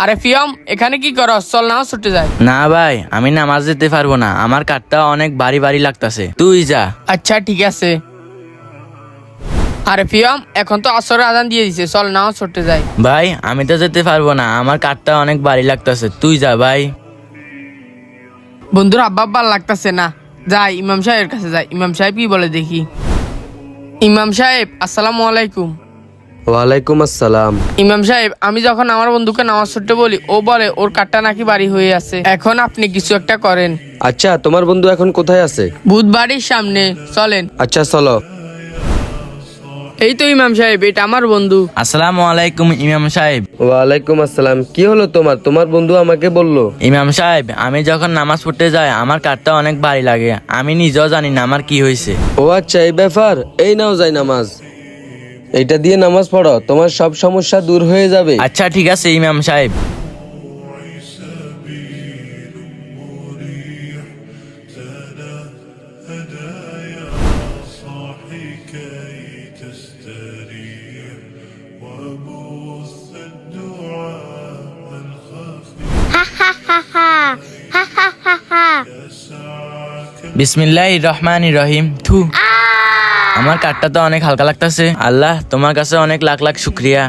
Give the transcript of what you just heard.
আরে ফিয়ম, এখানে কি করস? চল নামাজ ছুটে যায়। না ভাই, আমি নামাজ যেতে পারবো না, আমার কাঠটা অনেক ভারী ভারী লাগতাছে, তুই যা। আচ্ছা ঠিক আছে। আরে ফিয়ম, এখন তো আসরের আজান দিয়ে দিছে, চল নামাজ ছুটে যাই। ভাই আমি তো যেতে পারবো না, আমার কাঠটা অনেক ভারী লাগতাছে, তুই যা ভাই। বন্ধুর আব্বা ভাল লাগতেছে না, যাই ইমাম সাহেবের কাছে যাই। ইমাম সাহেব কি বলে দেখি। ইমাম সাহেব, আসসালামু আলাইকুম। ওয়ালাইকুম আসসালাম। ইমাম সাহেব, আমি যখন আমার বন্ধুকে নামাজ পড়তে বলি, ও বলে ওর কাঠটা নাকি বাড়ি হয়ে আছে। এখন আপনি কিছু একটা করেন। আচ্ছা, তোমার বন্ধু এখন কোথায় আছে? বুধবাড়ির সামনে, চলেন। আচ্ছা চলো। এই তো ইমাম সাহেব, এটা আমার বন্ধু। আসসালামু আলাইকুম ইমাম সাহেব। ওয়ালাইকুম আসসালাম। কি হলো তোমার? তোমার বন্ধু আমাকে বললো। ইমাম সাহেব, আমি যখন নামাজ পড়তে যাই আমার কাঠটা অনেক ভারী লাগে, আমি নিজেও জানি না আমার কি হয়েছে। ও আচ্ছা, এই ব্যাপার। এই নাও যাই নামাজ, এইটা দিয়ে নামাজ পড়ো, তোমার সব সমস্যা দূর হয়ে যাবে। আচ্ছা ঠিক আছে ইমাম সাহেব। বিসমিল্লাহির রহমানির রহিম। থু, আমার কাঠটা তো অনেক হালকা লাগতাছে। আল্লাহ, তোমার কাছে অনেক লাখ লাখ শুক্রিয়া।